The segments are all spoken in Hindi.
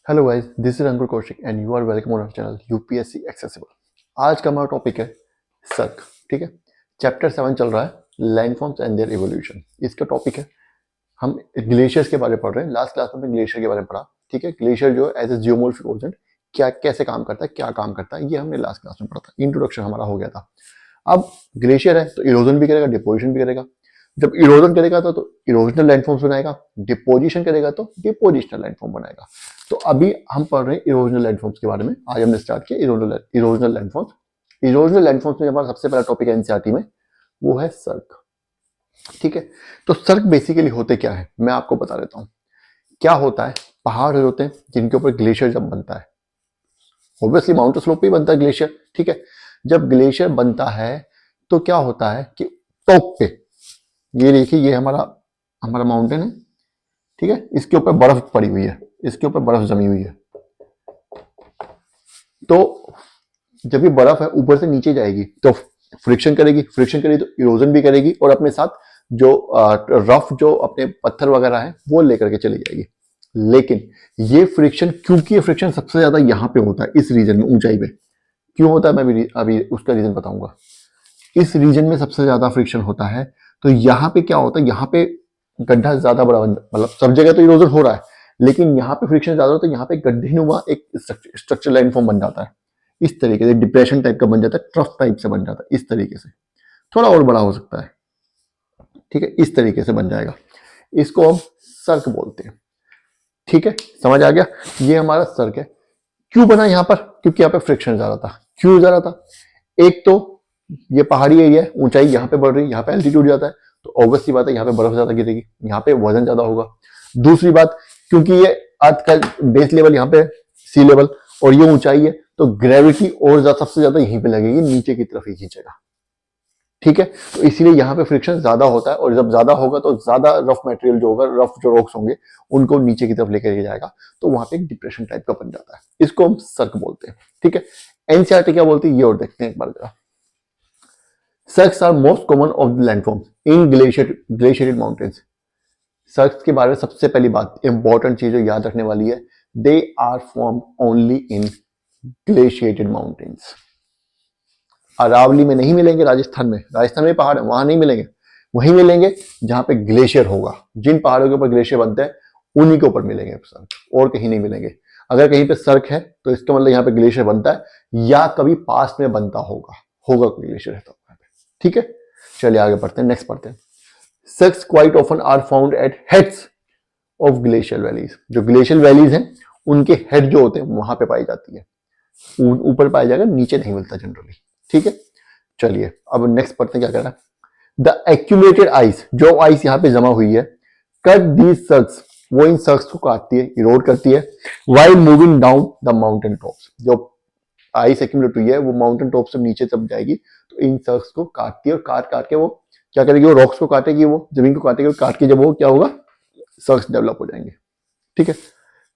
Hello guys, this is Ankur Kaushik and you are welcome on our channel UPSC accessible. आज का हमारा टॉपिक है सर्क। ठीक है, चैप्टर 7 चल रहा है लैंडफॉर्म्स एंड देयर इवोल्यूशन। इसका टॉपिक है, हम ग्लेशियर्स के बारे में पढ़ रहे हैं। लास्ट क्लास में हमने ग्लेशियर के बारे में पढ़ा। ठीक है, ग्लेशियर जो एज ए जियोमॉर्फिक ओजेंट क्या कैसे काम करता है, क्या काम करता है, ये हमने लास्ट क्लास में पढ़ा था। इंट्रोडक्शन हमारा हो गया था। अब ग्लेशियर है तो इरोजन भी करेगा, डिपोजिशन भी करेगा। जब इरोजन करेगा तो इरोजनल लैंडफॉर्म्स बनाएगा, डिपोजिशन करेगा तो डिपोजिशनल लैंडफॉर्म बनाएगा। तो अभी हम पढ़ रहे हैं इरोजनल लैंडफॉर्म्स के बारे में। आज हमने स्टार्ट किया इरोजनल लैंडफॉर्म्स। इरोजनल लैंडफॉर्म्स में हमारा सबसे पहला टॉपिक है एनसीईआरटी में, वो है सर्क। ठीक है, तो सर्क बेसिकली होते क्या है मैं आपको बता देता हूँ। क्या होता है, पहाड़ होते हैं जिनके ऊपर ग्लेशियर जब बनता है, ऑब्वियसली माउंटेन स्लोप पे ही बनता है ग्लेशियर। ठीक है, जब ग्लेशियर बनता है तो क्या होता है कि टॉप पे, ये देखिए ये हमारा हमारा माउंटेन है। ठीक है, इसके ऊपर बर्फ पड़ी हुई है, इसके ऊपर बर्फ जमी हुई है। तो जब ये बर्फ है ऊपर से नीचे जाएगी तो फ्रिक्शन करेगी, फ्रिक्शन करेगी तो इरोजन भी करेगी, और अपने साथ जो रफ जो अपने पत्थर वगैरह है वो लेकर के चली जाएगी। लेकिन ये फ्रिक्शन, क्योंकि ये फ्रिक्शन सबसे ज्यादा यहाँ पे होता है इस रीजन में, ऊंचाई पे क्यों होता है मैं भी अभी उसका रीजन बताऊंगा। इस रीजन में सबसे ज्यादा फ्रिक्शन होता है, तो यहाँ पे क्या होता है, यहाँ पे गड्ढा ज्यादा बड़ा मतलब सब जगह तो इरोजन हो रहा है, लेकिन यहाँ पे फ्रिक्शन ज्यादा होता है। यहाँ पे गड्ढेनुमा एक स्ट्रक्चर लाइन फॉर्म बन जाता है, इस तरीके से डिप्रेशन टाइप का बन जाता है, ट्रफ टाइप से बन जाता है इस तरीके से। थोड़ा और बड़ा हो सकता है। ठीक है, इस तरीके से बन जाएगा, इसको हम सर्क बोलते हैं। ठीक है, समझ आ गया, ये हमारा सर्क है। क्यों बना यहाँ पर, क्योंकि यहाँ पे फ्रिक्शन ज्यादा था। क्यों ज्यादा था, एक तो ये पहाड़ी एरिया है, ऊंचाई यहाँ पे बढ़ रही है, यहाँ पे एल्टीट्यूड जाता है, तो ऑब्वियस सी बात है यहाँ पे बर्फ ज्यादा गिरेगी, यहाँ पे वजन ज्यादा होगा। दूसरी बात, क्योंकि ये अर्थ का बेस लेवल यहाँ पे सी लेवल और ये ऊंचाई है, तो ग्रेविटी और सबसे ज्यादा यहीं पे लगेगी, नीचे की तरफ ही खींचेगा। ठीक है, तो इसीलिए यहाँ पे फ्रिक्शन ज्यादा होता है, और जब ज्यादा होगा तो ज्यादा रफ मटेरियल जो होगा, रफ जो रॉक्स होंगे उनको नीचे की तरफ लेकर जाएगा, तो वहां पे एक डिप्रेशन टाइप का बन जाता है, इसको हम सर्क बोलते हैं। ठीक है, एनसीईआरटी क्या बोलती है ये और देखते हैं एक बार जरा। Cirques are most common of the landforms in glaciated mountains. Cirques के बारे में सबसे पहली बात इंपॉर्टेंट चीज जो याद रखने वाली है, they are form only in glaciated mountains. Aravalli में नहीं मिलेंगे, राजस्थान में पहाड़ है वहां नहीं मिलेंगे, वहीं मिलेंगे जहां पे ग्लेशियर होगा। जिन पहाड़ों के ऊपर ग्लेशियर बनते हैं उन्हीं के ऊपर मिलेंगे सर्क, और कहीं नहीं मिलेंगे। अगर कहीं पे सर्क है तो इसका मतलब यहाँ पे ग्लेशियर बनता है या कभी पास्ट में बनता होगा कोई ग्लेशियर है तो वहां पे। ठीक है, चलिए आगे बढ़ते हैं, नेक्स्ट पढ़ते हैं। Cirques quite often are found at heads of glacial valleys. जो ग्लेशियल वैलीज हैं उनके हेड जो होते हैं वहां पे पाई जाती है, ऊपर पाया जाएगा, नीचे नहीं मिलता जनरली। ठीक है, चलिए अब नेक्स्ट पढ़ते हैं क्या कह रहा है। द एक्यूमुलेटेड आइस, जो आइस यहाँ पे जमा हुई है, कट दीज सर्क्स, वो इन सर्क्स को काटती है, इरोड करती है, while moving down the mountain tops. जो आइस एक्यूमुलेट हुई है वो माउंटेन टॉप से नीचे तब जाएगी, तो इन सर्क्स को काटती है, और काट काट के वो क्या करेगी, वो रॉक्स को काटेगी, वो जमीन को काटेगी, और काट के जब वो क्या होगा, सर्क्स डेवलप हो जाएंगे। ठीक है,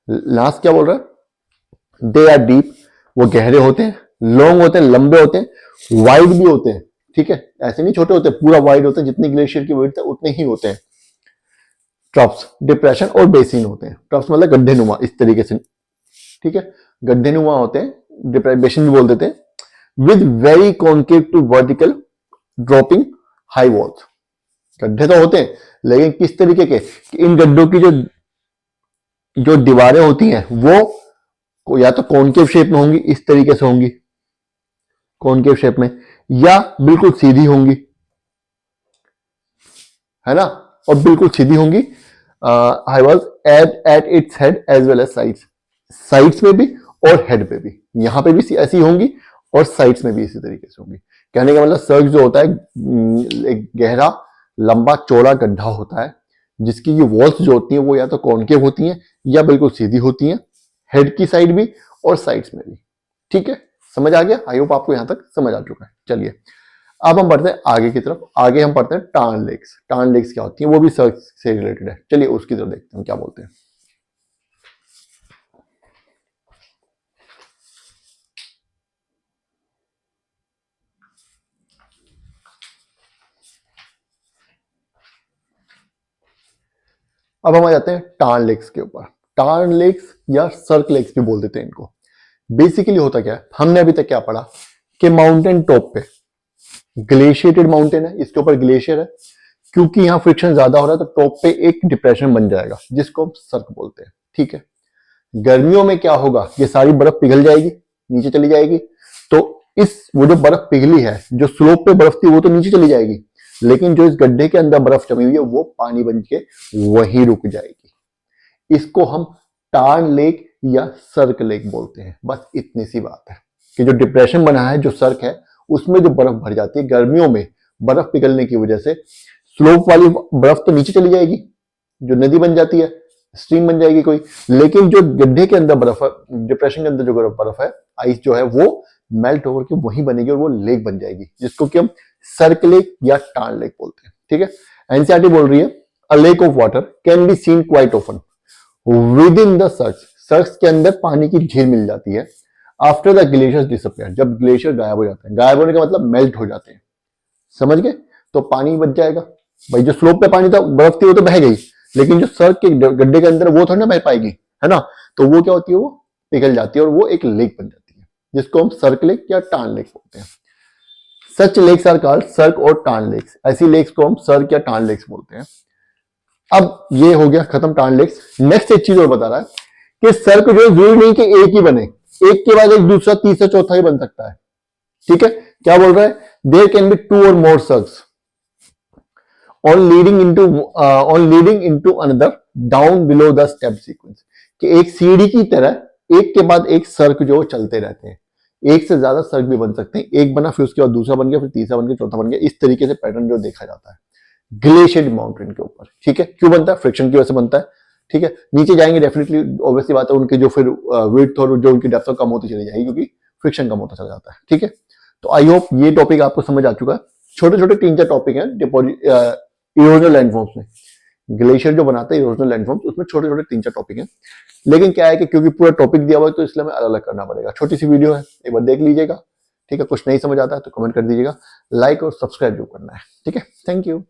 लास्ट क्या बोल रहा है, दे आर डीप, वो गहरे होते हैं, लॉन्ग होते हैं, लंबे होते हैं, वाइड भी होते हैं। ठीक है, ऐसे नहीं छोटे होते, पूरा वाइड होते हैं, जितनी ग्लेशियर की विड्थ है उतने ही होते हैं। ट्रफ्स, डिप्रेशन और बेसिन होते हैं। ट्रफ्स मतलब गड्ढे नुमा, इस तरीके से। ठीक है, गड्ढे नुमा होते हैं, बेसिन भी बोल देते हैं, with very concave to vertical dropping high walls. गड्ढे तो होते हैं लेकिन किस तरीके के, इन गड्ढों की जो जो दीवारें होती हैं वो या तो कॉन्केव शेप में होंगी, इस तरीके से होंगी कॉन्केव शेप में, या बिल्कुल सीधी होंगी, है ना, और बिल्कुल सीधी होंगी। I was at its head as well as sides, sides में भी और हेड पे भी, यहां पे भी ऐसी होंगी और साइड्स में भी इसी तरीके से होंगी। कहने का मतलब सर्क जो होता है एक गहरा लंबा चौड़ा गड्ढा होता है, जिसकी ये वॉल्स जो होती हैं वो या तो कॉन्केव होती हैं या बिल्कुल सीधी होती हैं, हेड की साइड भी और साइड्स में भी। ठीक है, समझ आ गया, आई होप आपको यहां तक समझ आ चुका है। चलिए अब हम बढ़ते हैं आगे की तरफ। आगे हम पढ़ते हैं टार्न लेक्स। टार्न लेक्स क्या होती है, वो भी सर्क से रिलेटेड है। चलिए उसकी तरफ देखते हैं क्या बोलते हैं। अब हम आ जाते हैं टार्न लेक्स के ऊपर। टार्न लेक्स या सर्क लेक्स भी बोल देते हैं इनको। बेसिकली होता क्या है, हमने अभी तक क्या पढ़ा कि माउंटेन टॉप पे ग्लेशिएटेड माउंटेन है, इसके ऊपर ग्लेशियर है, क्योंकि यहां फ्रिक्शन ज्यादा हो रहा है तो टॉप पे एक डिप्रेशन बन जाएगा जिसको हम सर्क बोलते हैं। ठीक है, गर्मियों में क्या होगा, ये सारी बर्फ पिघल जाएगी, नीचे चली जाएगी, तो इस वो जो बर्फ पिघली है, जो स्लोप पे बर्फ थी वो तो नीचे चली जाएगी, लेकिन जो इस गड्ढे के अंदर बर्फ जमी हुई है वो पानी बन के वहीं रुक जाएगी। इसको हम टार्न लेक या सर्क लेक बोलते हैं। बस इतनी सी बात है कि जो डिप्रेशन बना है, जो सर्क है, उसमें जो बर्फ भर जाती है गर्मियों में, बर्फ पिघलने की वजह से स्लोप वाली बर्फ तो नीचे चली जाएगी, जो नदी बन जाती है, स्ट्रीम बन जाएगी कोई, लेकिन जो गड्ढे के अंदर बर्फ है, डिप्रेशन के अंदर जो बर्फ है, आइस जो है, वो मेल्ट होकर के वहीं बनेगी और वो लेक बन जाएगी, जिसको कि हम सर्क लेक या टार्न लेक बोलते हैं। ठीक है, एनसीईआरटी बोल रही है a lake of water can be seen quite often within the cirques. Cirques के अंदर पानी की झील मिल जाती है आफ्टर द ग्लेशियर्स डिसअपियर, जब ग्लेशियर गायब हो जाते हैं। गायब होने का मतलब मेल्ट हो जाते हैं, समझ गए, तो पानी बच जाएगा। भाई जो स्लोप पे पानी था, बर्फ थी, वो तो बह गई, लेकिन जो सर्क के गड्ढे के अंदर वो थोड़ी ना बह पाएगी, है ना, तो वो क्या होती है, वो पिघल जाती है और वो एक लेक बन जाती है, जिसको हम सर्क लेक या टार्न लेक बोलते हैं। सच लेक्स आर कॉल्ड सर्क और टार्न लेक्स। ऐसी लेक्स को हम सर्क या टार्न लेक्स बोलते हैं। अब ये हो गया खत्म टार्न लेक्स। नेक्स्ट एक चीज और बता रहा है कि सर्क जो है जरूरी नहीं कि एक ही बने, एक के बाद एक दूसरा तीसरा चौथा ही बन सकता है। ठीक है, क्या बोल रहा है, देयर कैन बी 2 और मोर सर्क्स on leading into another down below the step sequence, कि एक सीढ़ी की तरह एक के बाद एक सर्क जो चलते रहते हैं। एक से ज्यादा सर्क भी बन सकते हैं, एक बना फिर उसके बाद दूसरा बन गया, फिर तीसरा बन गया, चौथा बन गया, इस तरीके से पैटर्न जो देखा जाता है ग्लेशियर माउंटेन के ऊपर। ठीक है, क्यों बनता है, फ्रिक्शन की वजह से बनता है। ठीक है, नीचे जाएंगे डेफिनेटली, ऑब्वियसली बात है, उनके जो फिर विड्थ और जो उनकी डेप्थ कम होती चली जाएगी, क्योंकि फ्रिक्शन कम होता चला जाता है। ठीक है, तो आई होप ये टॉपिक आपको समझ आ चुका है। छोटे छोटे 3-4 टॉपिक हैं इरोजनल लैंडफॉर्म्स में, ग्लेशियर जो बनाता है इरोजनल लैंडफॉर्म्स, उसमें छोटे छोटे 3-4 टॉपिक हैं। लेकिन क्या है कि क्योंकि पूरा टॉपिक दिया हुआ है तो इसलिए हमें अलग अलग करना पड़ेगा। छोटी सी वीडियो है, एक बार देख लीजिएगा। ठीक है, कुछ नहीं समझ आता है तो कमेंट कर दीजिएगा, लाइक और सब्सक्राइब जो करना है। ठीक है, थैंक यू।